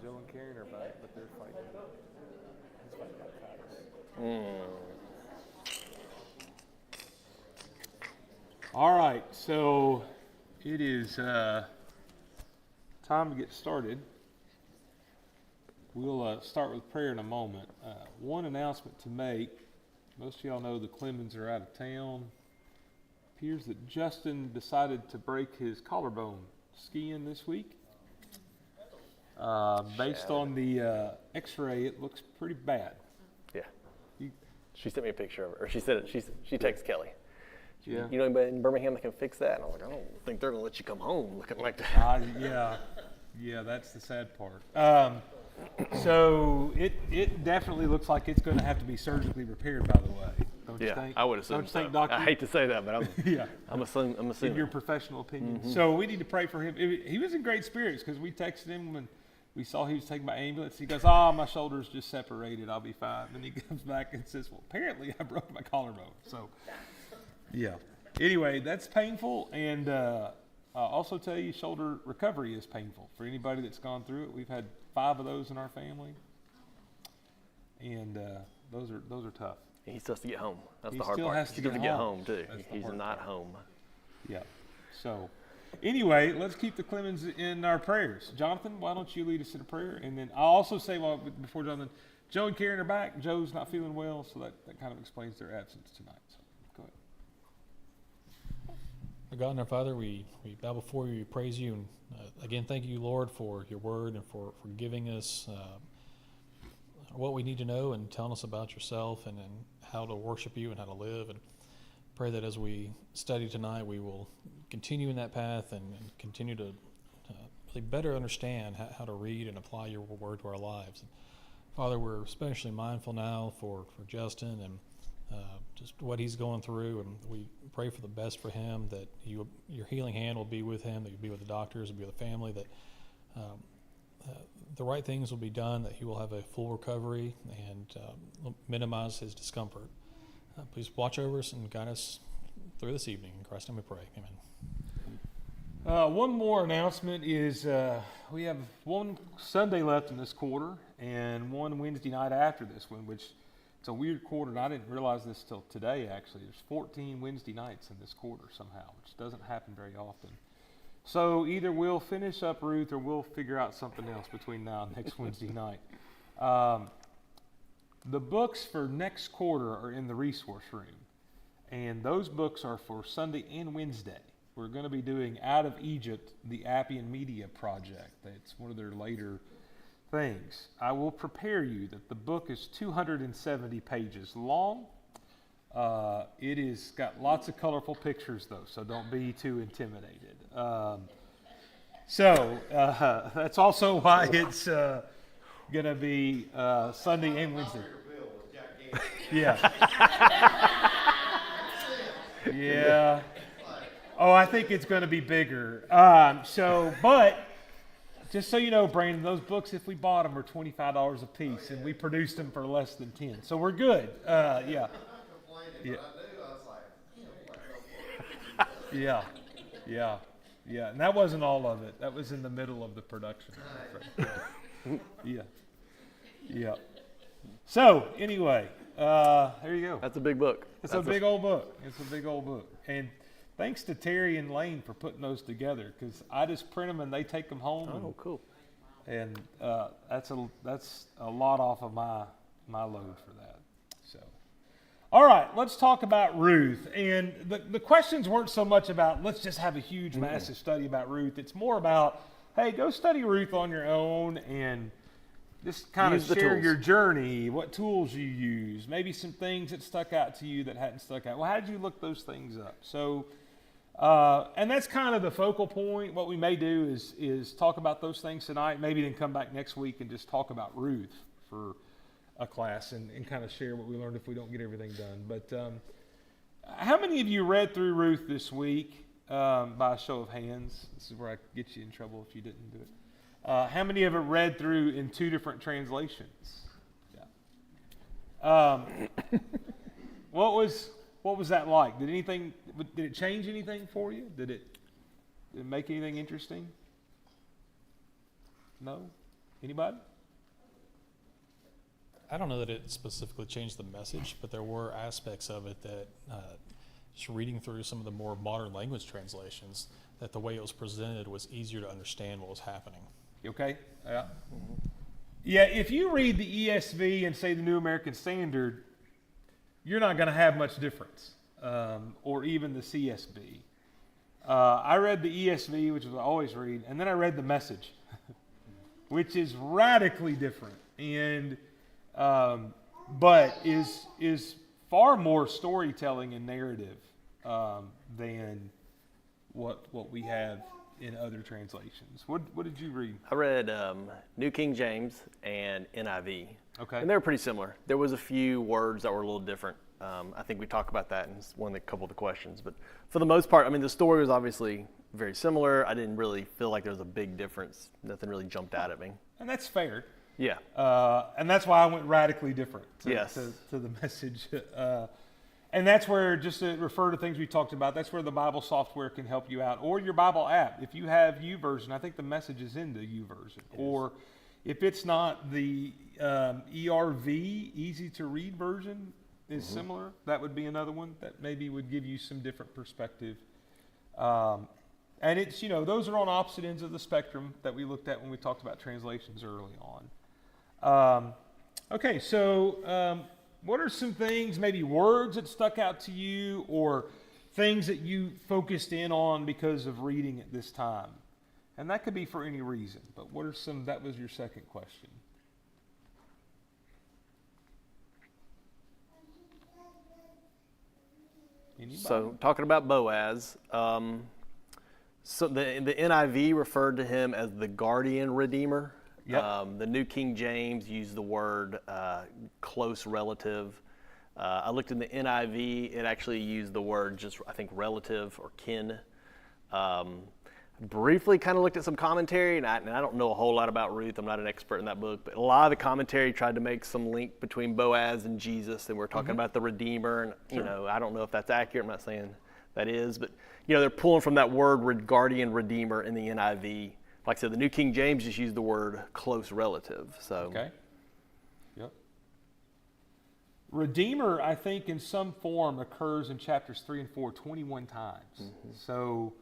Joe and Karen are back, but they're fighting. He's fighting about Titus. All right, so it is time to get started. We'll start with prayer in a moment. One announcement to make. Most of y'all know the Clemens are out of town. Appears that Justin decided to break his collarbone skiing this week. Based on the X-ray, it looks pretty bad. Yeah. She sent me a picture of it, or she texted Kelly. Yeah. You know anybody in Birmingham that can fix that? And I'm like, I don't think they're gonna let you come home looking like that. Yeah, that's the sad part. So it definitely looks like it's going to have to be surgically repaired. By the way, don't you think? I would assume don't you so. think, Doctor? I hate to say that, but I'm assuming. In your professional opinion. Mm-hmm. So we need to pray for him. He was in great spirits because we texted him when we saw he was taken by ambulance. He goes, my shoulder's just separated. I'll be fine. Then he comes back and says, well, apparently I broke my collarbone. So, yeah. Anyway, that's painful. And I'll also tell you, shoulder recovery is painful for anybody that's gone through it. We've had 5 of those in our family. And those are tough. He still has to get home. That's he the hard still part. Has to he still has to get home, too. He's not home. Yeah. So, anyway, let's keep the Clemens in our prayers. Jonathan, why don't you lead us in a prayer? And then I'll also say, before Jonathan, Joe and Karen are back. Joe's not feeling well, so that kind of explains their absence tonight. So, go ahead. Our God and our Father, we bow before you, we praise you, and again, thank you, Lord, for your word and for giving us what we need to know and telling us about yourself and how to worship you and how to live. And pray that as we study tonight, we will continue in that path and continue to really better understand how to read and apply your word to our lives. And Father, we're especially mindful now for Justin and just what he's going through, and we pray for the best for him, that your healing hand will be with him, that you'll be with the doctors, will be with the family, that the right things will be done, that he will have a full recovery and minimize his discomfort. Please watch over us and guide us through this evening. In Christ's name we pray. Amen. One more announcement is we have one Sunday left in this quarter and one Wednesday night after this one, which it's a weird quarter, and I didn't realize this till today, actually. There's 14 Wednesday nights in this quarter somehow, which doesn't happen very often. So either we'll finish up Ruth or we'll figure out something else between now and next Wednesday night. The books for next quarter are in the resource room, and those books are for Sunday and Wednesday. We're going to be doing Out of Egypt, the Appian Media Project. It's one of their later things. I will prepare you that the book is 270 pages long. It is got lots of colorful pictures, though, so don't be too intimidated. That's also why it's going to be Sunday and Wednesday. Yeah. Yeah. Oh, I think it's going to be bigger. But just so you know, Brandon, those books, if we bought them, are $25 a piece, and we produced them for less than 10. So we're good. Yeah. Yeah. And that wasn't all of it. That was in the middle of the production. Yeah. So anyway, there you go. That's a big book. It's a big old book. And thanks to Terry and Lane for putting those together, because I just print them and they take them home. Oh, cool. And that's a lot off of my load for that. So, all right, let's talk about Ruth. And the questions weren't so much about let's just have a huge, massive study about Ruth. It's more about, hey, go study Ruth on your own and just kind of share your journey, what tools you use, maybe some things that stuck out to you that hadn't stuck out. Well, how did you look those things up? So, and that's kind of the focal point. What we may do is talk about those things tonight, maybe then come back next week and just talk about Ruth for a class and kind of share what we learned if we don't get everything done. But how many of you read through Ruth this week by a show of hands? This is where I get you in trouble if you didn't do it. How many of it read through in 2 different translations? Yeah. What was that like? Did it change anything for you? Did it make anything interesting? No? Anybody? I don't know that it specifically changed the message, but there were aspects of it that, just reading through some of the more modern language translations, that the way it was presented was easier to understand what was happening. You okay? Yeah. Yeah, if you read the ESV and say the New American Standard, you're not going to have much difference, or even the CSB. I read the ESV, which is what I always read, and then I read the Message, which is radically different, and but is far more storytelling and narrative than what we have in other translations. What did you read? I read New King James and NIV. Okay. And they were pretty similar. There was a few words that were a little different. I think we talk about that in a couple of the questions. But for the most part, I mean, the story was obviously very similar. I didn't really feel like there was a big difference. Nothing really jumped out at me. And that's fair. Yeah. And that's why I went radically different to the Message. And that's where, just to refer to things we talked about, that's where the Bible software can help you out, or your Bible app. If you have YouVersion, I think the Message is in the YouVersion. Or if it's not, the ERV, easy to read version is similar. That would be another one that maybe would give you some different perspective. And it's, those are on opposite ends of the spectrum that we looked at when we talked about translations early on. Okay, so what are some things, maybe words that stuck out to you, or things that you focused in on because of reading at this time? And that could be for any reason, but what are some, that was your second question. Anybody? So talking about Boaz, so the NIV referred to him as the guardian redeemer. Yep. The New King James used the word close relative. I looked in the NIV, it actually used the word just, I think, relative or kin. Briefly kind of looked at some commentary, and I don't know a whole lot about Ruth. I'm not an expert in that book, but a lot of the commentary tried to make some link between Boaz and Jesus, and we're talking about the Redeemer, and I don't know if that's accurate. I'm not saying that is, but they're pulling from that word guardian redeemer in the NIV. Like I said, the New King James just used the word close relative. So okay. Yep. Redeemer, I think, in some form occurs in chapters 3 and 4 21 times. So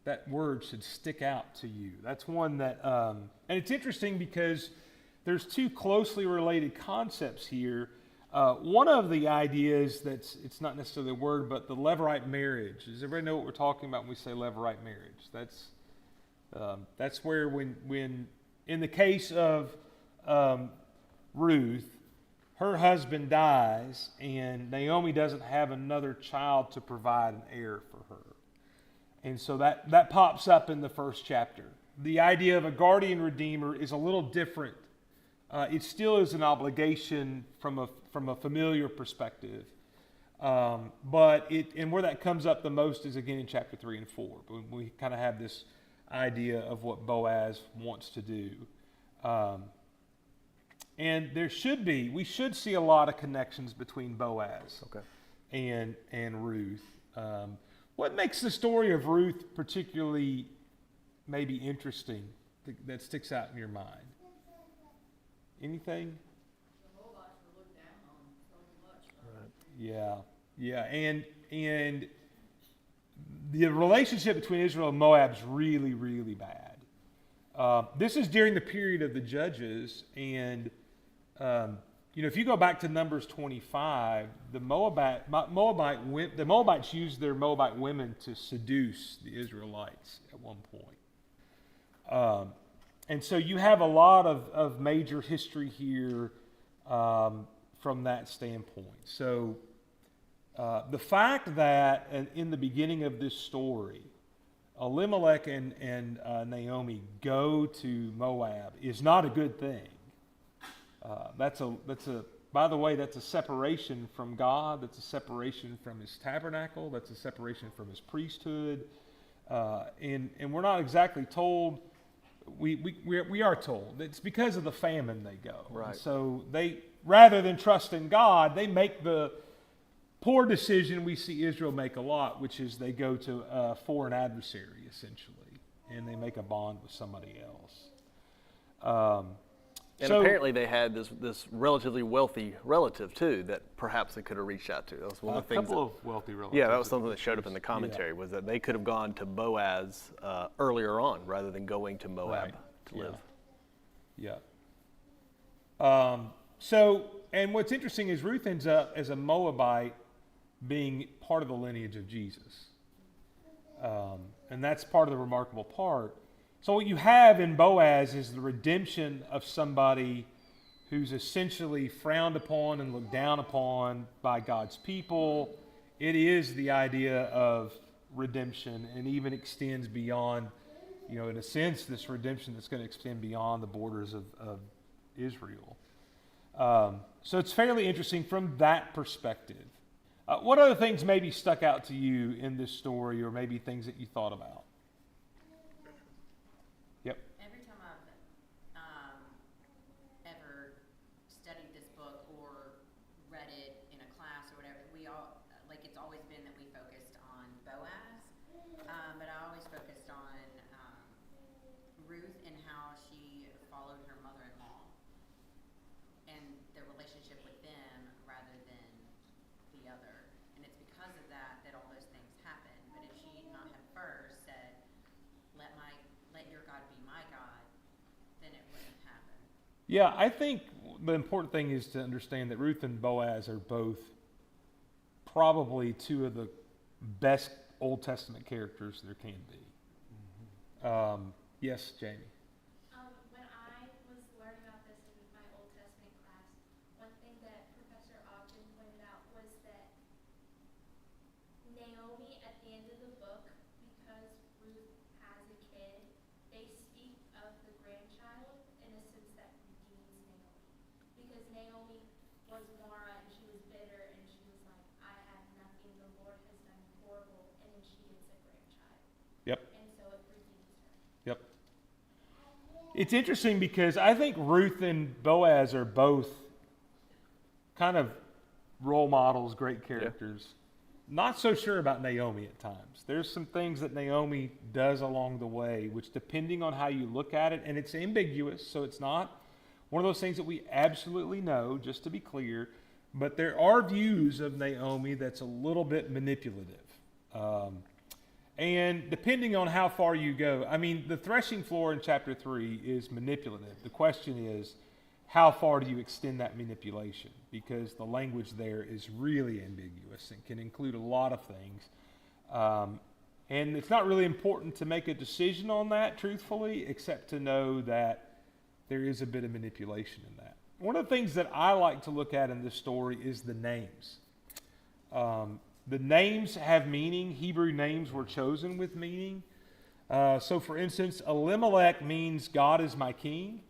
that word should stick out to you. That's one that, and it's interesting because there's two closely related concepts here. One of the ideas it's not necessarily a word, but the Levirate marriage. Does everybody know what we're talking about when we say Levirate marriage? That's where when in the case of Ruth, her husband dies and Naomi doesn't have another child to provide an heir for her. And so that pops up in the first chapter. The idea of a guardian redeemer is a little different. It still is an obligation from a familiar perspective. But where that comes up the most is again in chapter 3 and 4. But we kind of have this idea of what Boaz wants to do. And we should see a lot of connections between Boaz and Ruth. What makes the story of Ruth particularly maybe interesting that sticks out in your mind? Anything? The Moabites were looked down on so much. Right. Yeah, and the relationship between Israel and Moab is really, really bad. This is during the period of the Judges, and if you go back to Numbers 25, the Moabites used their Moabite women to seduce the Israelites at one point. And so you have a lot of major history here from that standpoint. So the fact that in the beginning of this story, Elimelech and Naomi go to Moab is not a good thing. By the way, that's a separation from God. That's a separation from His tabernacle. That's a separation from His priesthood. And we're not exactly told. We are told it's because of the famine they go. Right. And so they, rather than trust in God, they make the poor decision we see Israel make a lot, which is they go to a foreign adversary essentially, and they make a bond with somebody else. And So- apparently they had this relatively wealthy relative too that perhaps they could have reached out to. That was one A of the things. couple of wealthy relatives. Yeah, that was something that showed up in the commentary, was that they could have gone to Boaz earlier on rather than going to Moab Right. to live. Yeah. And what's interesting is Ruth ends up as a Moabite being part of the lineage of Jesus. And that's part of the remarkable part. So what you have in Boaz is the redemption of somebody who's essentially frowned upon and looked down upon by God's people. It is the idea of redemption and even extends beyond, in a sense, this redemption that's going to extend beyond the borders of Israel. So it's fairly interesting from that perspective. What other things maybe stuck out to you in this story, or maybe things that you thought about? Yep. Every time I've ever studied this book or read it in a class or whatever, it's always been that we focused on Boaz, but I always focused on Ruth and how she followed her mother-in-law and the relationship with them rather than the other. And it's because of that all those things happen. But if she not have first said, let your God be my God, then it wouldn't happen. Yeah, I think the important thing is to understand that Ruth and Boaz are both probably two of the best Old Testament characters there can be. Yes, Jamie. When I was learning about this in my Old Testament class, one thing that Professor Ogden pointed out was that Naomi, at the end of the book, because Ruth has a kid, they speak of the grandchild in a sense that redeems Naomi. Because Naomi was Mara and she was bitter and she was like, I have nothing, the Lord has done horrible, and then she gets a grandchild. Yep. And so it redeems her. Yep. It's interesting because I think Ruth and Boaz are both kind of role models, great characters. Not so sure about Naomi at times. There's some things that Naomi does along the way, which depending on how you look at it, and it's ambiguous, so it's not one of those things that we absolutely know, just to be clear, but there are views of Naomi that's a little bit manipulative. And depending on how far you go, the threshing floor in chapter 3 is manipulative. The question is, how far do you extend that manipulation? Because the language there is really ambiguous and can include a lot of things. And it's not really important to make a decision on that, truthfully, except to know that there is a bit of manipulation in that. One of the things that I like to look at in this story is the names. The names have meaning. Hebrew names were chosen with meaning. So, for instance, Elimelech means God is my king,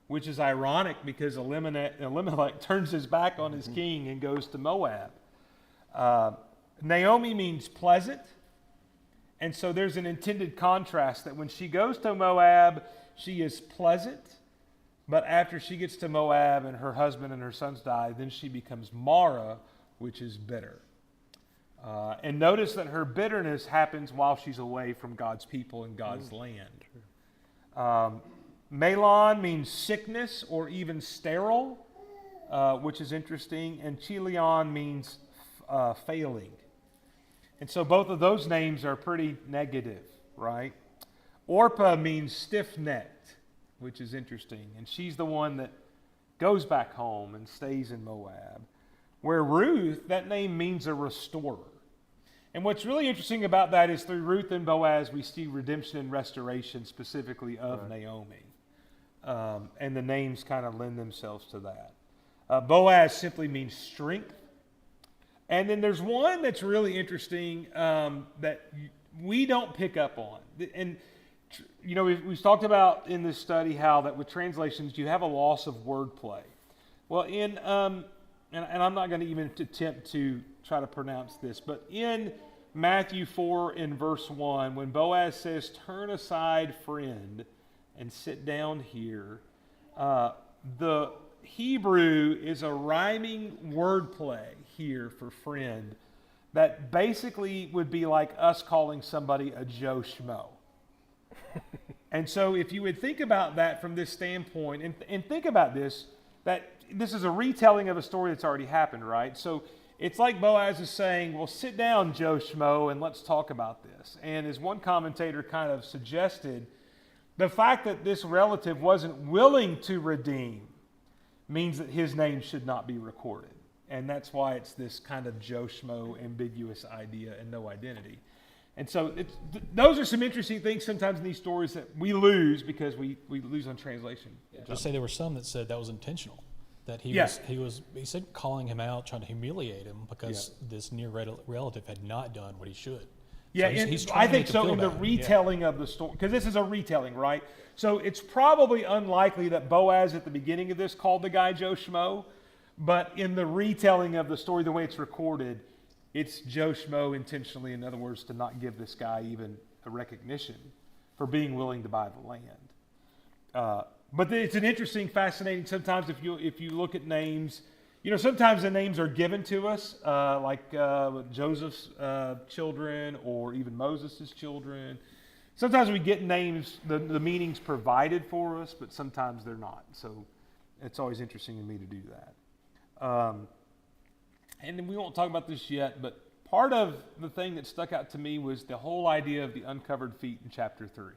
which is ironic because Elimelech turns his back on his king and goes to Moab. Naomi means pleasant. And so there's an intended contrast that when she goes to Moab, she is pleasant. But after she gets to Moab and her husband and her sons die, then she becomes Mara, which is bitter. And notice that her bitterness happens while she's away from God's people and God's land. Malon means sickness or even sterile, which is interesting. And Chilion means failing. And so both of those names are pretty negative, right? Orpah means stiff-necked, which is interesting. And she's the one that goes back home and stays in Moab. Where Ruth, that name means a restorer. And what's really interesting about that is through Ruth and Boaz, we see redemption and restoration specifically of Naomi. And the names kind of lend themselves to that. Boaz simply means strength. And then there's one that's really interesting that we don't pick up on. And, we've talked about in this study how that with translations you have a loss of wordplay. Well, and I'm not going to even attempt to try to pronounce this, but in Matthew 4 in verse 1, when Boaz says, turn aside, friend, and sit down here, the Hebrew is a rhyming wordplay here for friend that basically would be like us calling somebody a Joe Schmo. And so if you would think about that from this standpoint, and think about this, that this is a retelling of a story that's already happened, right? So it's like Boaz is saying, well, sit down, Joe Schmo, and let's talk about this. And as one commentator kind of suggested, the fact that this relative wasn't willing to redeem means that his name should not be recorded. And that's why it's this kind of Joe Schmo ambiguous idea and no identity. And so those are some interesting things sometimes in these stories that we lose because we lose on translation. Just say there were some that said that was intentional. That he said calling him out, trying to humiliate him because this near relative had not done what he should. Yeah, so he's trying I think to so. feel In the bad. retelling of the story, because this is a retelling, right? So it's probably unlikely that Boaz at the beginning of this called the guy Joe Schmo, but in the retelling of the story, the way it's recorded, it's Joe Schmo intentionally, in other words, to not give this guy even a recognition for being willing to buy the land. But it's an interesting, fascinating. Sometimes if you look at names, sometimes the names are given to us, like Joseph's children or even Moses' children. Sometimes we get names, the meanings provided for us, but sometimes they're not. So it's always interesting to me to do that. And then we won't talk about this yet, but part of the thing that stuck out to me was the whole idea of the uncovered feet in chapter 3.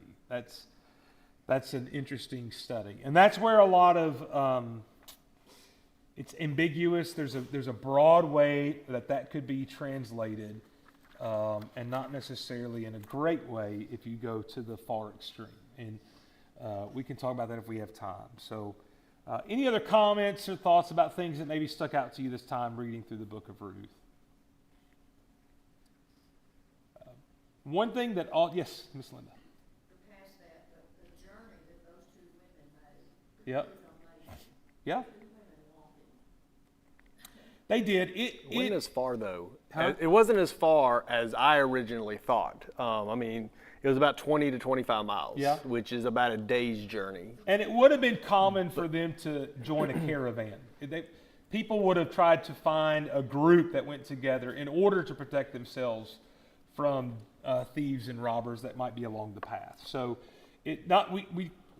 That's an interesting study. And that's where a lot of, it's ambiguous. There's a broad way that could be translated, and not necessarily in a great way if you go to the far extreme. And we can talk about that if we have time. So any other comments or thoughts about things that maybe stuck out to you this time reading through the book of Ruth? One thing that yes, Miss Linda. Past that, the journey that those two women made. Yep. Amazing. Yeah. Two women walking. They did. It wasn't as far, though. Huh? It wasn't as far as I originally thought. It was about 20 to 25 miles, which is about a day's journey. And it would have been common for them to join a caravan. People would have tried to find a group that went together in order to protect themselves from thieves and robbers that might be along the path. So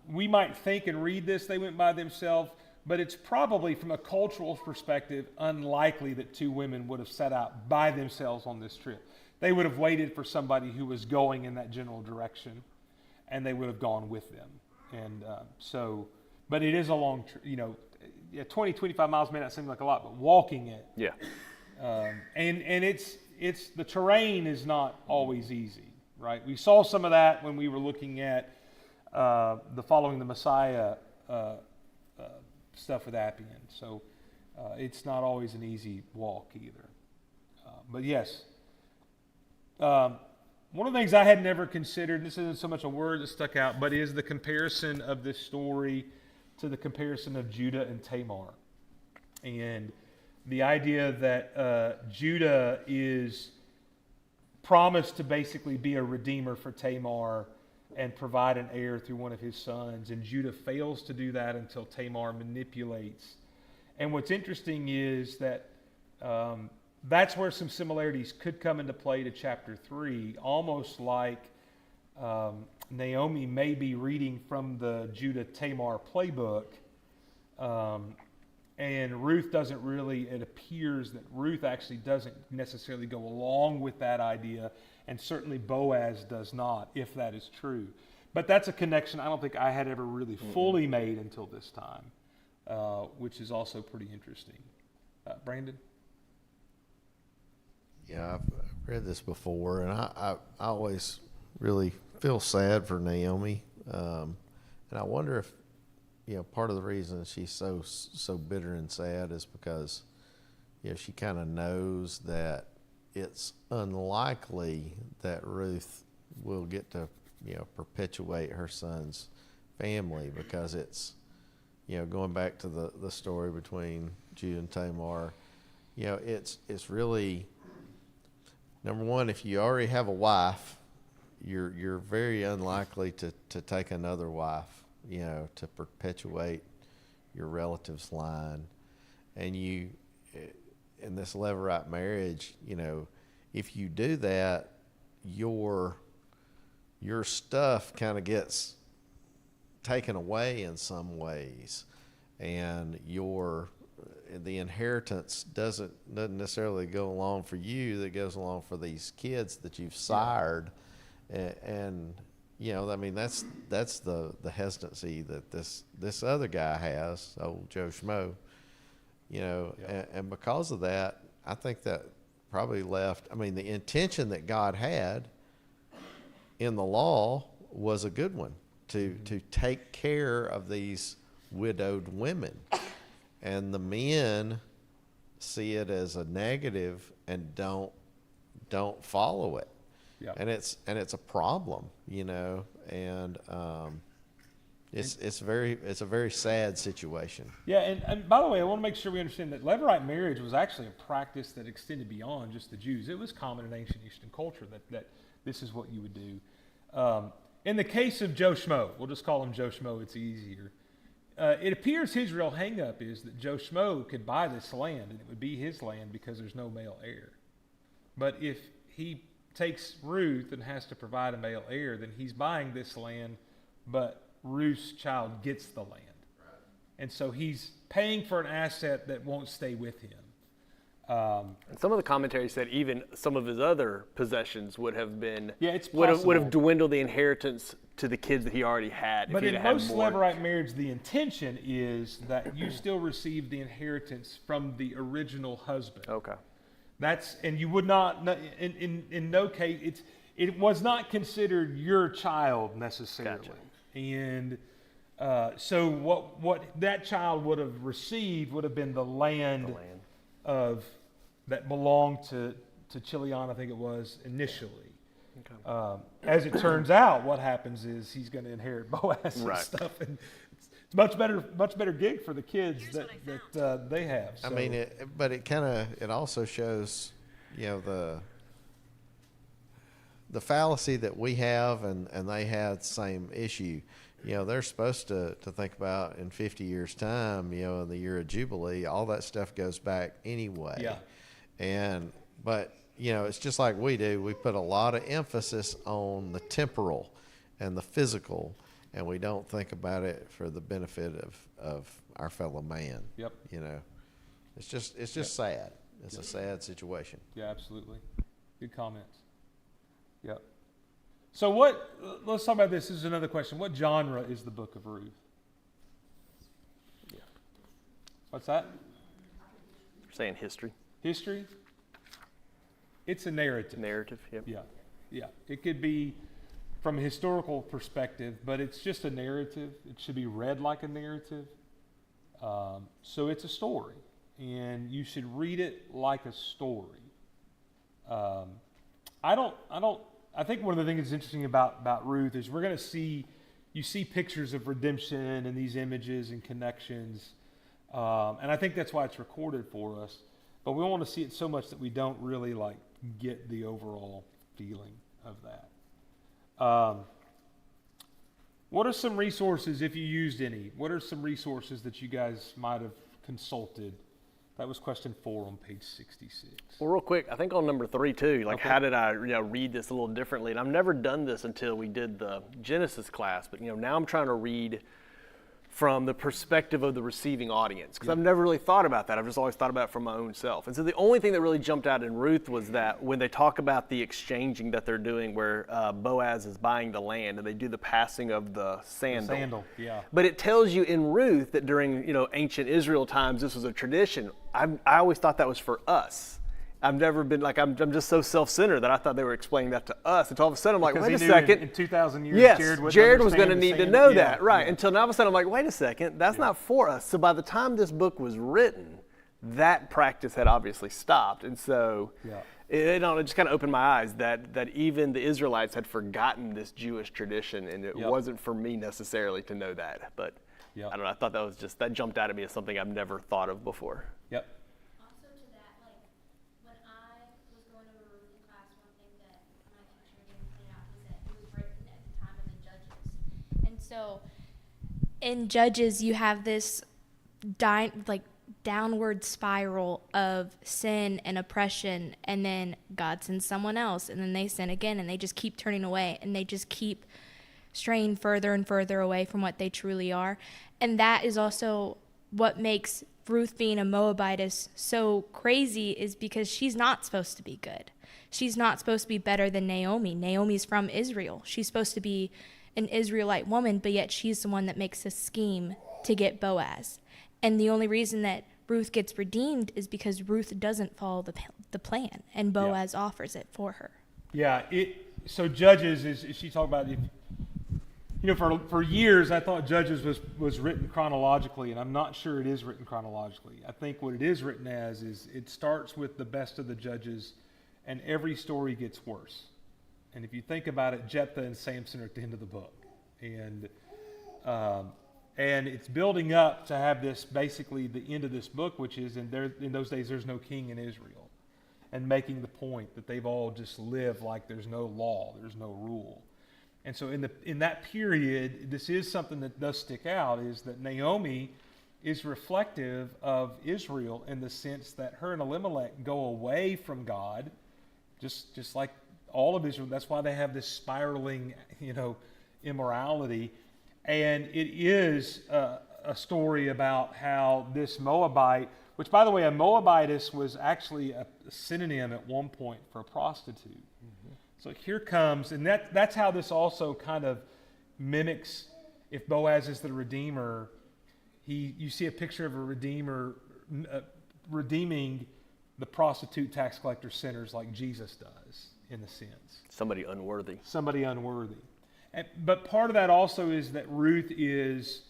we might think and read this, they went by themselves, but it's probably, from a cultural perspective, unlikely that two women would have set out by themselves on this trip. They would have waited for somebody who was going in that general direction, and they would have gone with them. And but it is a long, 20, 25 miles may not seem like a lot, but walking it. Yeah. And it's the terrain is not always easy, right? We saw some of that when we were looking at the Following the Messiah stuff with Appian. So it's not always an easy walk either. But yes. One of the things I had never considered, this isn't so much a word that stuck out, but is the comparison of this story to the comparison of Judah and Tamar. And the idea that Judah is promised to basically be a redeemer for Tamar and provide an heir through one of his sons. And Judah fails to do that until Tamar manipulates. And what's interesting is that that's where some similarities could come into play to chapter 3, almost like Naomi may be reading from the Judah-Tamar playbook, and Ruth doesn't really, it appears that Ruth actually doesn't necessarily go along with that idea, and certainly Boaz does not, if that is true. But that's a connection I don't think I had ever really fully made until this time, which is also pretty interesting. Brandon? Yeah, I've read this before, and I always really feel sad for Naomi, and I wonder if part of the reason she's so bitter and sad is because she kind of knows that it's unlikely that Ruth will get to perpetuate her son's family, because it's going back to the story between Judah and Tamar, it's really, number one, if you already have a wife, you're very unlikely to take another wife, to perpetuate your relative's line. And in this Levirate marriage, if you do that, your stuff kind of gets taken away in some ways, and the inheritance doesn't necessarily go along for you, that goes along for these kids that you've sired. And you know, I mean, that's the hesitancy that this other guy has, old Joe Schmo, you know. And because of that, I think that probably left, I mean, the intention that God had in the law was a good one, to take care of these widowed women. And the men see it as a negative and don't follow it. Yeah. And it's a problem, you know, and it's a very sad situation. Yeah, and by the way, I want to make sure we understand that Levirate marriage was actually a practice that extended beyond just the Jews. It was common in ancient Eastern culture that this is what you would do. In the case of Joe Schmo, we'll just call him Joe Schmo, it's easier. It appears his real hang-up is that Joe Schmo could buy this land, and it would be his land because there's no male heir. But if he takes Ruth and has to provide a male heir, then he's buying this land, but Ruth's child gets the land. Right. And so he's paying for an asset that won't stay with him. And some of the commentary said even some of his other possessions would have been it's would have dwindled the inheritance to the kids that he already had. But in most Levirate marriage, the intention is that you still receive the inheritance from the original husband. Okay. And you would not, in no case, it was not considered your child necessarily. Gotcha. And so what that child would have received would have been the land of that belonged to Chilion, I think it was, initially. Okay. As it turns out, what happens is he's going to inherit Boaz and stuff, and it's much better gig for the kids that they have. So. I mean, it also shows, you know, the fallacy that we have and they had the same issue. You know, they're supposed to think about in 50 years' time, you know, in the year of Jubilee, all that stuff goes back anyway. Yeah. But you know, it's just like we do. We put a lot of emphasis on the temporal and the physical, and we don't think about it for the benefit of our fellow man. Yep. You know, it's just sad. It's a sad situation. Yeah, absolutely. Good comments. Yep. So let's talk about this. This is another question. What genre is the book of Ruth? Yeah. What's that? You're saying history. History? It's a narrative. Narrative, yep. Yeah. It could be from a historical perspective, but it's just a narrative. It should be read like a narrative. So it's a story, and you should read it like a story. I think one of the things that's interesting about Ruth is we're going to you see pictures of redemption and these images and connections, and I think that's why it's recorded for us. But we want to see it so much that we don't really get the overall feeling of that. What are some resources, if you used any? What are some resources that you guys might have consulted? That was question 4 on page 66. Well, real quick, I think on number 3 too, how did I read this a little differently? And I've never done this until we did the Genesis class, but now I'm trying to read from the perspective of the receiving audience, because I've never really thought about that. I've just always thought about it from my own self. And so the only thing that really jumped out in Ruth was that when they talk about the exchanging that they're doing, where Boaz is buying the land and they do the passing of the sandal. The sandal, yeah. But it tells you in Ruth that during ancient Israel times, this was a tradition. I always thought that was for us. I've never been I'm just so self-centered that I thought they were explaining that to us. And all of a sudden I'm like, because wait a second. In 2,000 years, yes, Jared was going to need to know that, right? Until now all of a sudden I'm like, wait a second, that's not for us. So by the time this book was written, that practice had obviously stopped. And so it just kind of opened my eyes that even the Israelites had forgotten this Jewish tradition, and it wasn't for me necessarily to know that. But I don't know, I thought that jumped out at me as something I've never thought of before. Yep. So in Judges, you have this downward spiral of sin and oppression, and then God sends someone else, and then they sin again, and they just keep turning away, and they just keep straying further and further away from what they truly are. And that is also what makes Ruth being a Moabitess so crazy, is because she's not supposed to be good. She's not supposed to be better than Naomi. Naomi's from Israel. She's supposed to be an Israelite woman, but yet she's the one that makes a scheme to get Boaz. And the only reason that Ruth gets redeemed is because Ruth doesn't follow the plan, and Boaz offers it for her. Yeah. So Judges is she talked about it. For years I thought Judges was written chronologically, and I'm not sure it is written chronologically. I think what it is written as is it starts with the best of the judges, and every story gets worse. And if you think about it, Jephthah and Samson are at the end of the book, and it's building up to have this basically the end of this book, which is in those days there's no king in Israel, and making the point that they've all just lived like there's no law, there's no rule. And so in that period, this is something that does stick out, is that Naomi is reflective of Israel in the sense that her and Elimelech go away from God, just like all of Israel. That's why they have this spiraling, immorality. And it is a story about how this Moabite, which, by the way, a Moabitess was actually a synonym at one point for a prostitute. Mm-hmm. So here comes, and that's how this also kind of mimics, if Boaz is the redeemer, you see a picture of a redeemer redeeming the prostitute, tax collector, sinners like Jesus does, in a sense. Somebody unworthy. But part of that also is that Ruth is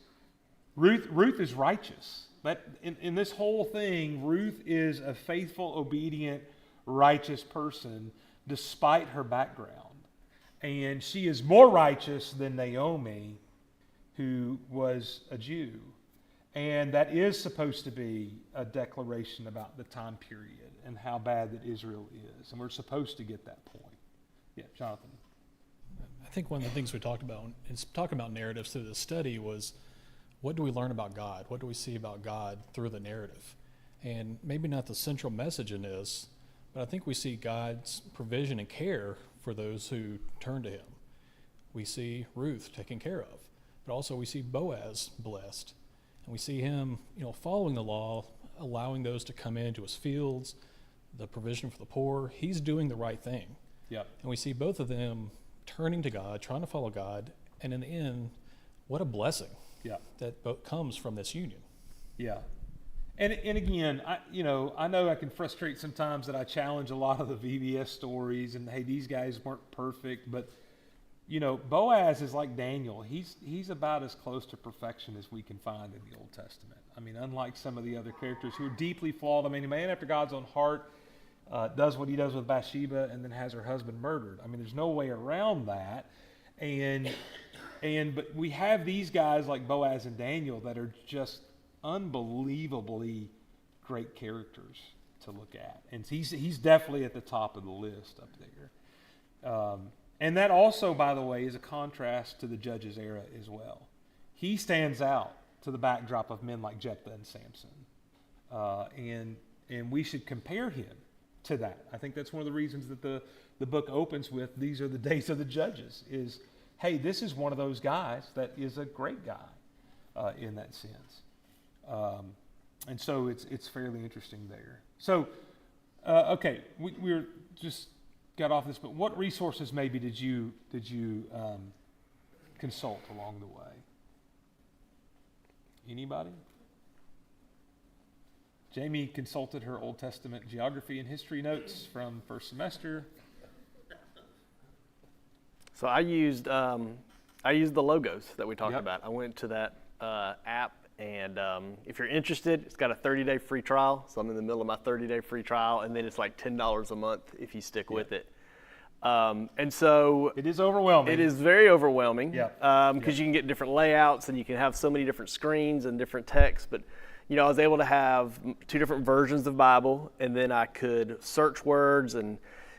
righteous. That in this whole thing, Ruth is a faithful, obedient, righteous person despite her background. And she is more righteous than Naomi, who was a Jew. And that is supposed to be a declaration about the time period and how bad that Israel is. And we're supposed to get that point. Yeah, Jonathan. I think one of the things we talked about is talking about narratives through this study was, what do we learn about God? What do we see about God through the narrative? And maybe not the central message in this, but I think we see God's provision and care for those who turn to him. We see Ruth taken care of, but also we see Boaz blessed. And we see him, following the law, allowing those to come into his fields, the provision for the poor. He's doing the right thing. Yep. And we see both of them turning to God, trying to follow God, and in the end, what a blessing that comes from this union. Yeah. And again, I know I can frustrate sometimes that I challenge a lot of the VBS stories, and hey, these guys weren't perfect, but Boaz is like Daniel. He's about as close to perfection as we can find in the Old Testament. I mean, unlike some of the other characters who are deeply flawed. I mean, a man after God's own heart does what he does with Bathsheba and then has her husband murdered. I mean, there's no way around that. But we have these guys like Boaz and Daniel that are just unbelievably great characters to look at. And he's definitely at the top of the list up there. And that also, by the way, is a contrast to the Judges era as well. He stands out to the backdrop of men like Jephthah and Samson. And we should compare him to that. I think that's one of the reasons that the book opens with, these are the days of the judges, is, hey, this is one of those guys that is a great guy in that sense. And so it's fairly interesting there. So, okay, we're just got off this, but what resources maybe did you consult along the way? Anybody? Jamie consulted her Old Testament geography and history notes from first semester. So I used the logos that we talked about. I went to that app, and if you're interested, it's got a 30-day free trial. So I'm in the middle of my 30-day free trial, and then it's like $10 a month if you stick with it. And so it is overwhelming. It is very overwhelming. Because you can get different layouts, and you can have so many different screens and different texts. But I was able to have 2 different versions of Bible, and then I could search words. And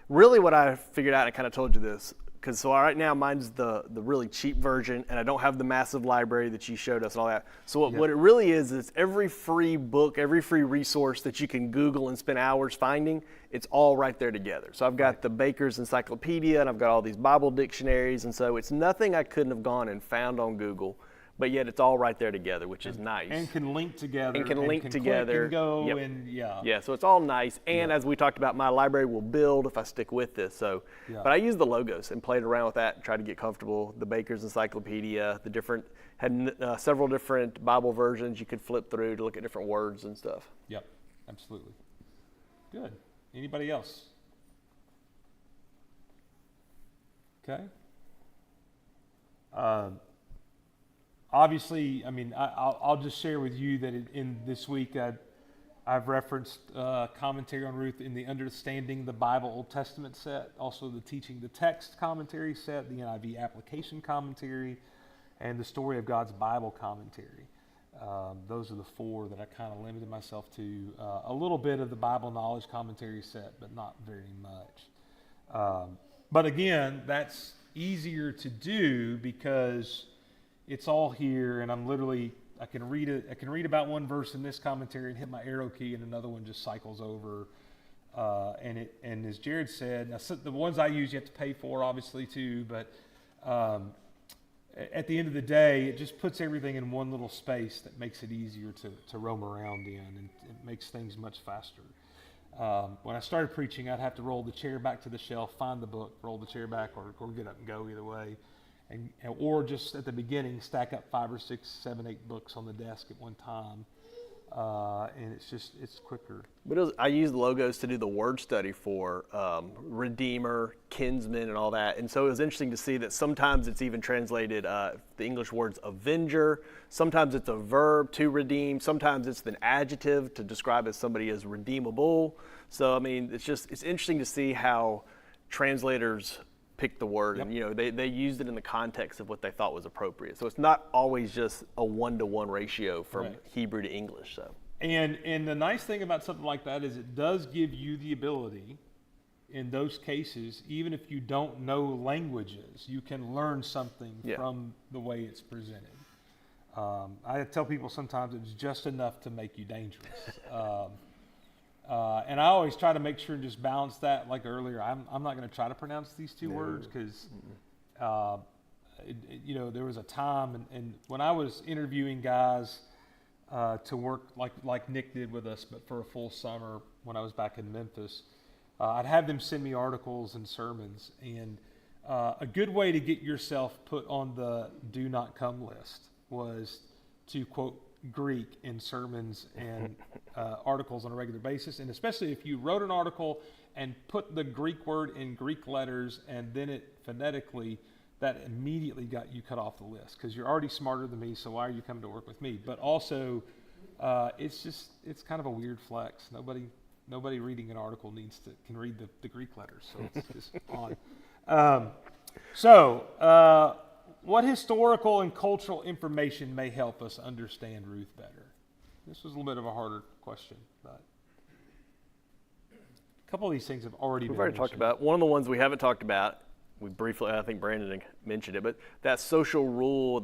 really, what I figured out, and I kind of told you this, because so right now mine's the really cheap version, and I don't have the massive library that you showed us and all that. So what it really is every free book, every free resource that you can Google and spend hours finding, it's all right there together. So I've got the Baker's Encyclopedia, and I've got all these Bible dictionaries, and so it's nothing I couldn't have gone and found on Google, but yet it's all right there together, which is nice. And can link together. And can link together. Click and go Yep. and Yeah, so it's all nice. And as we talked about, my library will build if I stick with this. So, but I use the logos and played around with that and tried to get comfortable. The Baker's Encyclopedia, had several different Bible versions you could flip through to look at different words and stuff. Yep, absolutely. Good. Anybody else? Okay. Obviously, I mean, I'll just share with you that in this week I've referenced commentary on Ruth in the Understanding the Bible Old Testament set, also the Teaching the Text commentary set, the NIV application commentary, and the Story of God's Bible commentary. Those are the four that I kind of limited myself to. A little bit of the Bible knowledge commentary set, but not very much. But again, that's easier to do because it's all here, and I can read it. I can read about one verse in this commentary and hit my arrow key, and another one just cycles over. And as Jared said, the ones I use you have to pay for, obviously too. But at the end of the day, it just puts everything in one little space that makes it easier to roam around in, and it makes things much faster. When I started preaching, I'd have to roll the chair back to the shelf, find the book, roll the chair back, or get up and go either way. Or just at the beginning, stack up 5 or 6, 7, 8 books on the desk at one time, and it's quicker. But I use the logos to do the word study for Redeemer, Kinsman, and all that. And so it was interesting to see that sometimes it's even translated the English words Avenger. Sometimes it's a verb to redeem. Sometimes it's an adjective to describe as somebody as redeemable. So I mean, it's interesting to see how translators pick the word, and they used it in the context of what they thought was appropriate. So it's not always just a 1-to-1 ratio from Hebrew to English. So and the nice thing about something like that is it does give you the ability, in those cases, even if you don't know languages, you can learn something from the way it's presented. I tell people sometimes it's just enough to make you dangerous. And I always try to make sure and just balance that. Like earlier, I'm not going to try to pronounce these two words because, there was a time, and when I was interviewing guys to work like Nick did with us, but for a full summer when I was back in Memphis, I'd have them send me articles and sermons. And a good way to get yourself put on the do not come list was to quote Greek in sermons and articles on a regular basis, and especially if you wrote an article and put the Greek word in Greek letters and then it phonetically, that immediately got you cut off the list because you're already smarter than me, so why are you coming to work with me? But also, it's kind of a weird flex. Nobody reading an article can read the Greek letters, so it's just odd. What historical and cultural information may help us understand Ruth better? This was a little bit of a harder question, but a couple of these things have already been mentioned. Talked about. One of the ones we haven't talked about, we briefly, I think Brandon mentioned it, but that social rule,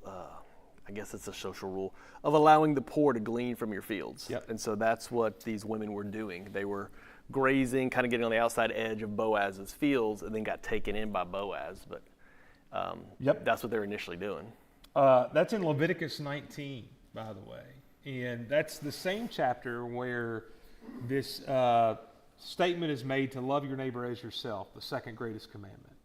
I guess it's a social rule, of allowing the poor to glean from your fields. Yep. And so that's what these women were doing. They were grazing, kind of getting on the outside edge of Boaz's fields, and then got taken in by Boaz. But that's what they're initially doing. That's in Leviticus 19, by the way. And that's the same chapter where this statement is made to love your neighbor as yourself, the second greatest commandment.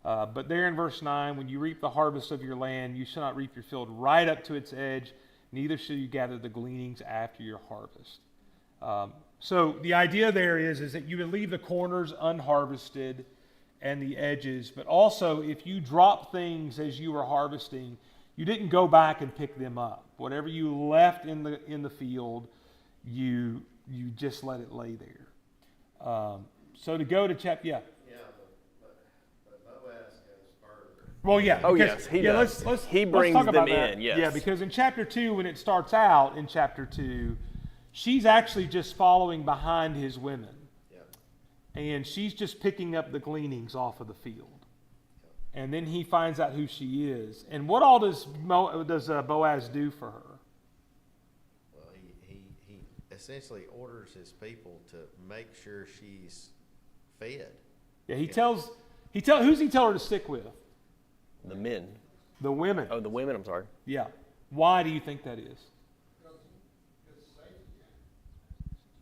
But there in verse 9, when you reap the harvest of your land, you shall not reap your field right up to its edge, neither shall you gather the gleanings after your harvest. So the idea there is that you would leave the corners unharvested and the edges, but also if you drop things as you were harvesting, you didn't go back and pick them up. Whatever you left in the field, you just let it lay there. So to go to chapter, Yeah, but Boaz goes further. Well, yeah. Oh, because, yes, he does. He brings talk them about that. in, yes. Yeah, because in chapter 2, when it starts out in chapter 2, she's actually just following behind his women. Yeah. And she's just picking up the gleanings off of the field. and then he finds out who she is. And what all does Boaz do for her? Well, he essentially orders his people to make sure she's fed. Yeah, who's he tell her to stick with? The men. The women. Oh, the women. I'm sorry. Yeah. Why do you think that is?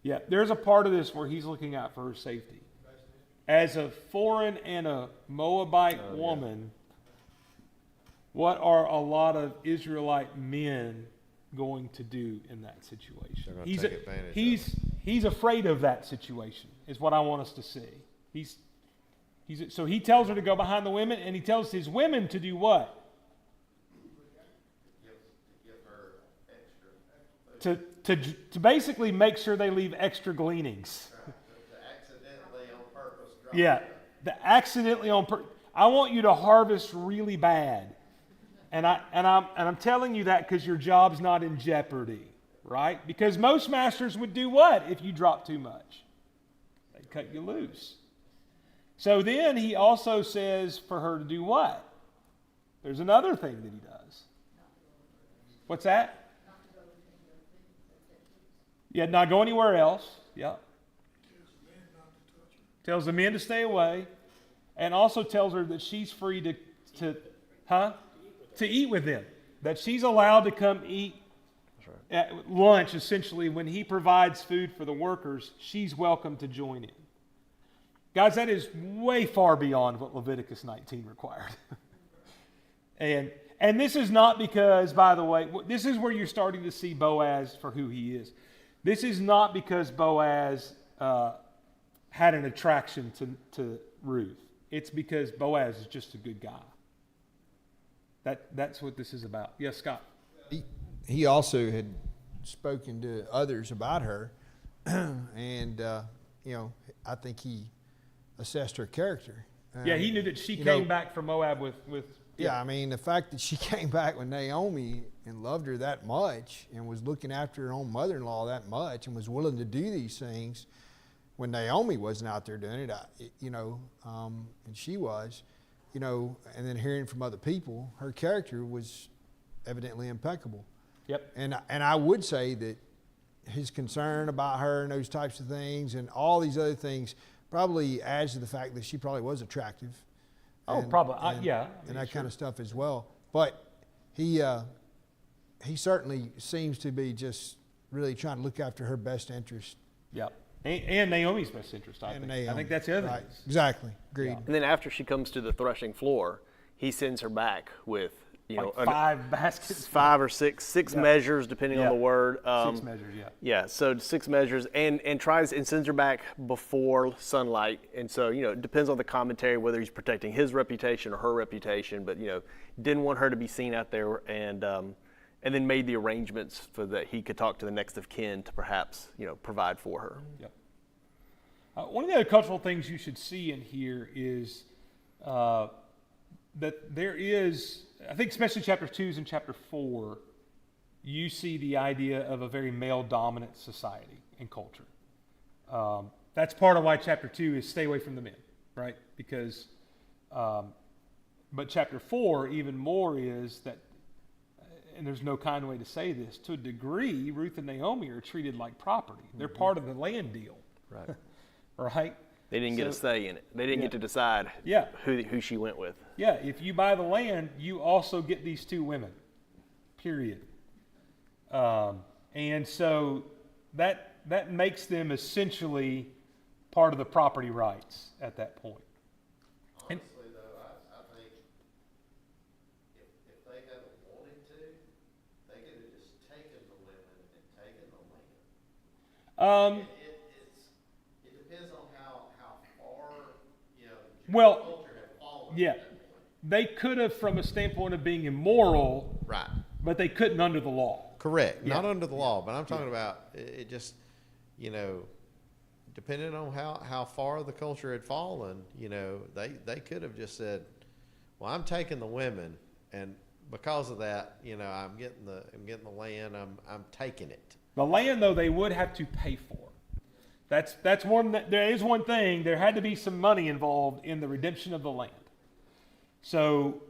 Yeah, there's a part of this where he's looking out for her safety. As a foreign and a Moabite woman, what are a lot of Israelite men going to do in that situation? They're going to take advantage of it. He's afraid of that situation, is what I want us to see. So he tells her to go behind the women, and he tells his women to do what? Give her extra. To basically make sure they leave extra gleanings. To accidentally on purpose drop Yeah, it. accidentally on purpose. I want you to harvest really bad, and I'm telling you that because your job's not in jeopardy, right? Because most masters would do what if you drop too much? They'd cut you loose. So then he also says for her to do what? There's another thing that he does. What's that? Yeah, not go anywhere else. Yeah. Tells the men to stay away, and also tells her that she's free to eat with them. That she's allowed to come eat at lunch, essentially, when he provides food for the workers. She's welcome to join in. Guys, that is way far beyond what Leviticus 19 required. And this is not because, by the way, this is where you're starting to see Boaz for who he is. This is not because Boaz had an attraction to Ruth. It's because Boaz is just a good guy. That's what this is about. Yes, Scott. He also had spoken to others about her, and I think he assessed her character. Yeah, he knew that she came back from Moab with Yeah, I mean, the fact that she came back with Naomi and loved her that much and was looking after her own mother-in-law that much and was willing to do these things when Naomi wasn't out there doing it, and she was, and then hearing from other people, her character was evidently impeccable. Yep. And I would say that his concern about her and those types of things and all these other things probably adds to the fact that she probably was attractive. Oh, probably. Yeah. And that kind of stuff as well. But he certainly seems to be just really trying to look after her best interest. Yeah. And Naomi's best interest, I think. Naomi. I think that's the other Right. thing. Exactly. Agreed. Yeah. And then after she comes to the threshing floor, he sends her back with, Like 5 baskets. 5 or 6 measures, depending on the word. 6 measures, yeah. Yeah, so 6 measures, and sends her back before sunlight. And so, it depends on the commentary whether he's protecting his reputation or her reputation, but, didn't want her to be seen out there, and then made the arrangements for that he could talk to the next of kin to perhaps, provide for her. Yep. One of the other cultural things you should see in here is that there is, I think especially chapter 2 and chapter 4, you see the idea of a very male-dominant society and culture. That's part of why chapter 2 is stay away from the men, right? Because, but chapter 4 even more is that, and there's no kind way to say this, to a degree, Ruth and Naomi are treated like property. They're part of the land deal. Right. Right? They didn't get a say in it. They didn't get to decide who she went with. Yeah, if you buy the land, you also get these 2 women, period. And so that makes them essentially part of the property rights at that point. Honestly, though, I think if they had wanted to, they could have just taken the women and taken the land. It depends on how far, Well, culture had fallen. yeah, At that point. they could have from a standpoint of being immoral, Right. but they couldn't under the law. Correct. Yeah. Not under the law, but I'm talking about it just, depending on how far the culture had fallen, they could have just said, well, I'm taking the women, and because of that, I'm getting the land, I'm taking it. The land, though, they would have to pay for. That's one. There is one thing. There had to be some money involved in the redemption of the land. So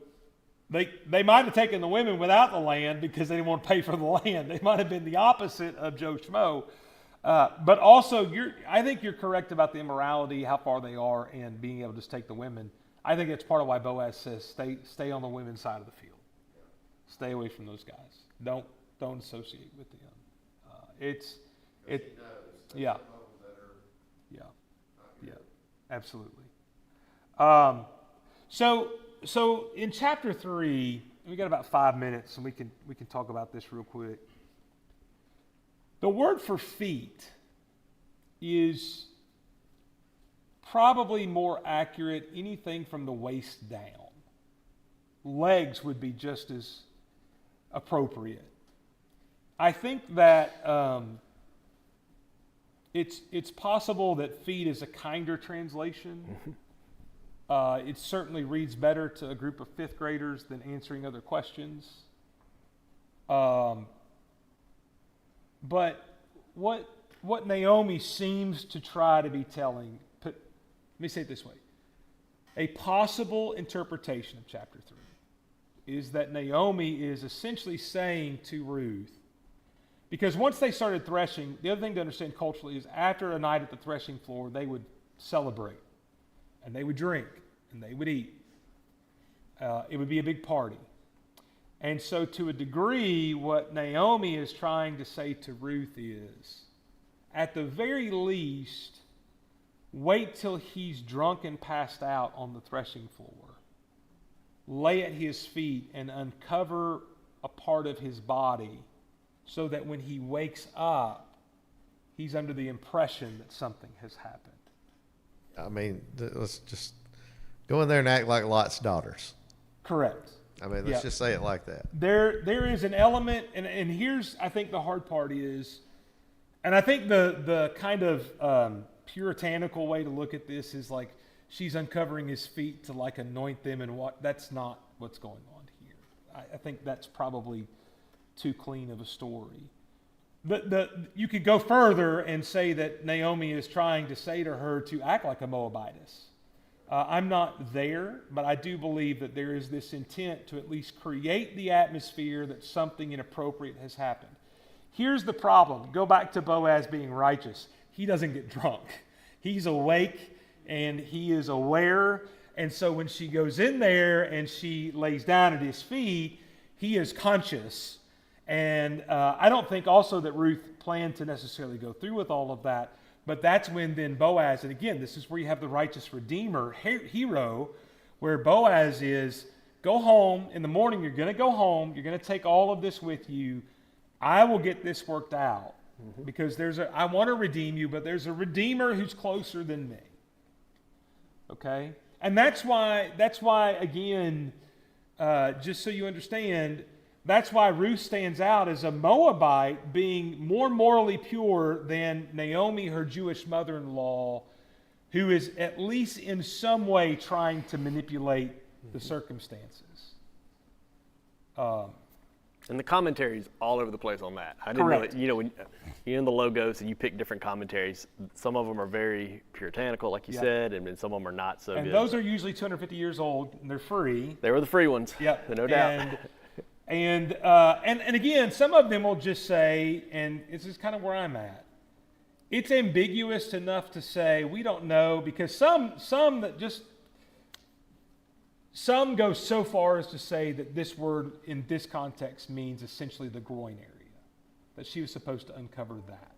they might have taken the women without the land because they didn't want to pay for the land. They might have been the opposite of Joe Schmo. But also, I think you're correct about the immorality, how far they are, and being able to just take the women. I think it's part of why Boaz says stay on the women's side of the field. Stay away from those guys. Don't associate with them. Yeah, absolutely. So in chapter 3, we got about 5 minutes, and we can talk about this real quick. The word for feet is probably more accurate anything from the waist down. Legs would be just as appropriate. I think that it's possible that feet is a kinder translation. It certainly reads better to a group of fifth graders than answering other questions. But what Naomi seems to try to be telling, let me say it this way. A possible interpretation of chapter 3 is that Naomi is essentially saying to Ruth, because once they started threshing, the other thing to understand culturally is after a night at the threshing floor, they would celebrate, and they would drink, and they would eat. It would be a big party. And so to a degree, what Naomi is trying to say to Ruth is, at the very least, wait till he's drunk and passed out on the threshing floor. Lay at his feet and uncover a part of his body so that when he wakes up, he's under the impression that something has happened. I mean, let's just go in there and act like Lot's daughters. Correct. I mean, let's just say it like that. There is an element, and here's, I think, the hard part is, and I think the kind of puritanical way to look at this is like she's uncovering his feet to like anoint them, and that's not what's going on here. I think that's probably too clean of a story. You could go further and say that Naomi is trying to say to her to act like a Moabitess. I'm not there, but I do believe that there is this intent to at least create the atmosphere that something inappropriate has happened. Here's the problem. Go back to Boaz being righteous. He doesn't get drunk. He's awake and he is aware. And so when she goes in there and she lays down at his feet, he is conscious. And I don't think also that Ruth planned to necessarily go through with all of that. But that's when then Boaz, and again, this is where you have the righteous Redeemer hero, where Boaz is, go home. In the morning, you're going to go home. You're going to take all of this with you. I will get this worked out because I want to redeem you, but there's a Redeemer who's closer than me. Okay? And that's why again, just so you understand, that's why Ruth stands out as a Moabite being more morally pure than Naomi, her Jewish mother-in-law, who is at least in some way trying to manipulate the circumstances. And the commentaries all over the place on that. I didn't Correct. know that, when you're in the logos and you pick different commentaries, some of them are very puritanical, like you said, and then some of them are not so good. And those are usually 250 years old, and they're free. They were the free ones. Yep. No doubt. And again, some of them will just say, and this is kind of where I'm at, it's ambiguous enough to say we don't know, because some go so far as to say that this word in this context means essentially the groin area, that she was supposed to uncover that.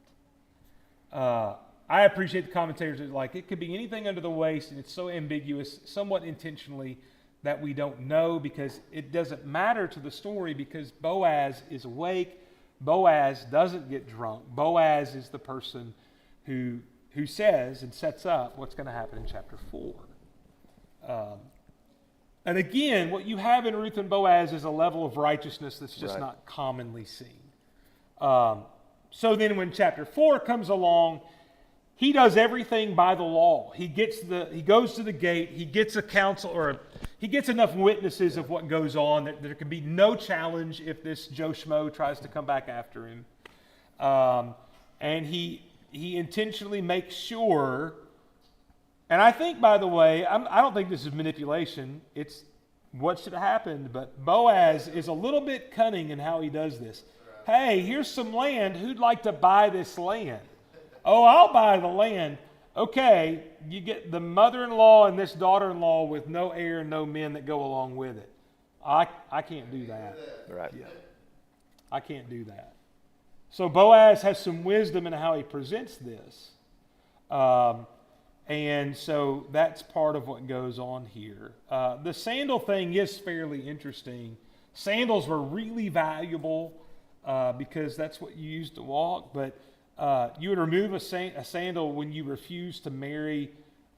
I appreciate the commentators that like it could be anything under the waist, and it's so ambiguous, somewhat intentionally, that we don't know, because it doesn't matter to the story, because Boaz is awake. Boaz doesn't get drunk. Boaz is the person who says and sets up what's going to happen in chapter 4. And again, what you have in Ruth and Boaz is a level of righteousness that's just not commonly seen. So then when chapter 4 comes along, he does everything by the law. He goes to the gate. He gets a counsel, or he gets enough witnesses of what goes on that there can be no challenge if this Joe Schmo tries to come back after him. And he intentionally makes sure. And I think, by the way, I don't think this is manipulation. It's what should have happened, but Boaz is a little bit cunning in how he does this. Hey, here's some land. Who'd like to buy this land? Oh, I'll buy the land. Okay, you get the mother-in-law and this daughter-in-law with no heir and no men that go along with it. I can't do that. Right. Yeah. I can't do that. So Boaz has some wisdom in how he presents this. And so that's part of what goes on here. The sandal thing is fairly interesting. Sandals were really valuable because that's what you used to walk, but you would remove a sandal when you refused to marry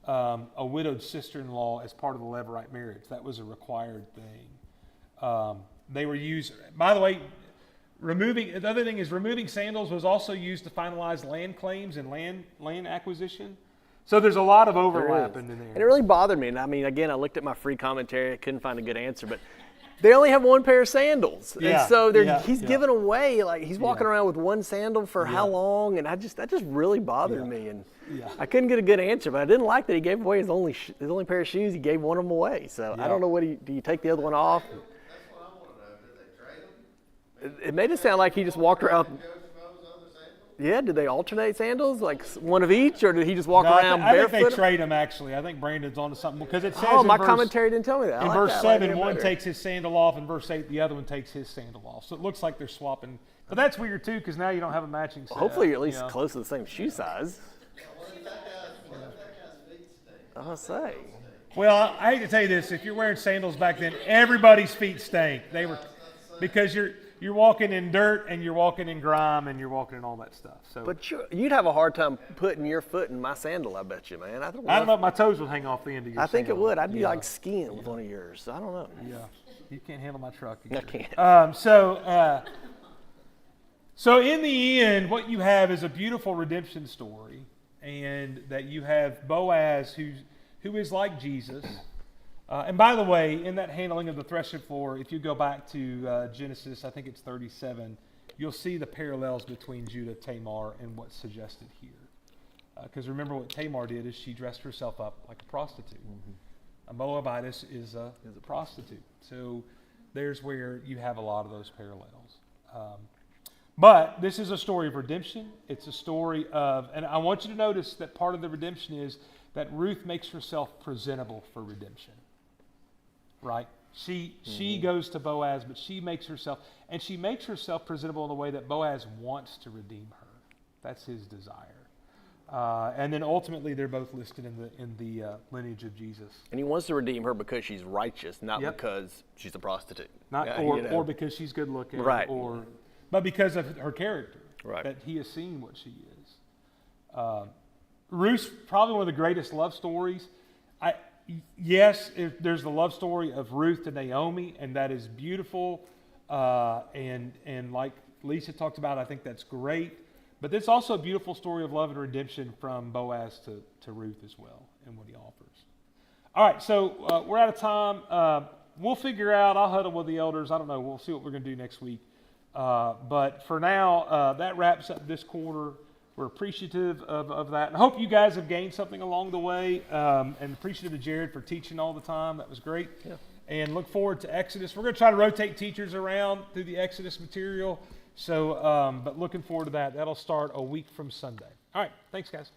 a widowed sister-in-law as part of the Levirate marriage. That was a required thing. They were used, by the way, the other thing is removing sandals was also used to finalize land claims and land acquisition. So there's a lot of overlap in there. And it really bothered me. And I mean, again, I looked at my free commentary. I couldn't find a good answer, but they only have one pair of sandals. Yeah, and so yeah, he's yeah. giving away, like he's walking Yeah. around with one sandal for Yeah. how long? And that just really bothered Yeah. me. And Yeah. I couldn't get a good answer, but I didn't like that he gave away his only pair of shoes. He gave one of them away. So Yeah. I don't know do you take the other one off? That's what I want to know. Did they trade them? It made it sound like he just walked around. Coach Mo's other sandals? Yeah, did they alternate sandals, like one of each, or did he just walk No, around I think barefoot? they trade them, actually. I think Brandon's onto something because it says Oh, in my verse, commentary didn't tell me that. I in like verse that. I like 7, it one better. takes his sandal off, and verse 8, the other one takes his sandal off. So it looks like they're swapping. But that's weird, too, because now you don't have a matching set. Hopefully, you're at least you know? close to the same shoe size. What if that guy's feet stink? I'll say. Well, I hate to tell you this. If you're wearing sandals back then, everybody's feet stank. They were because you're walking in dirt and you're walking in grime and you're walking in all that stuff. So But you'd have a hard time putting your foot in my sandal, I bet you, man. I don't I don't know if my toes would hang off the end of your I think it sandal. would. I'd be Yeah. like skiing with one of yours. I don't know. Yeah. You can't handle my truck. I can't. So in the end, what you have is a beautiful redemption story, and that you have Boaz who is like Jesus. And by the way, in that handling of the threshing floor, if you go back to Genesis, I think it's 37, you'll see the parallels between Judah, Tamar, and what's suggested here. Because remember what Tamar did is she dressed herself up like a prostitute. A Moabitess is a prostitute. So there's where you have a lot of those parallels. But this is a story of redemption. It's a story of, and I want you to notice that part of the redemption is that Ruth makes herself presentable for redemption. Right? She goes to Boaz, but she makes herself presentable in the way that Boaz wants to redeem her. That's his desire. And then ultimately, they're both listed in the lineage of Jesus. And he wants to redeem her because she's righteous, not Yep. because she's a prostitute. Not Yeah, or because she's good looking, Right. But because of her character, Right. that he has seen what she is. Ruth's probably one of the greatest love stories. There's the love story of Ruth to Naomi, and that is beautiful. And like Lisa talked about, I think that's great. But there's also a beautiful story of love and redemption from Boaz to Ruth as well, and what he offers. All right, so we're out of time. We'll figure out. I'll huddle with the elders. I don't know. We'll see what we're going to do next week. But for now, that wraps up this quarter. We're appreciative of that. And I hope you guys have gained something along the way, and appreciative of Jared for teaching all the time. That was great. Yeah. And look forward to Exodus. We're going to try to rotate teachers around through the Exodus material. So, but looking forward to that. That'll start a week from Sunday. All right. Thanks, guys.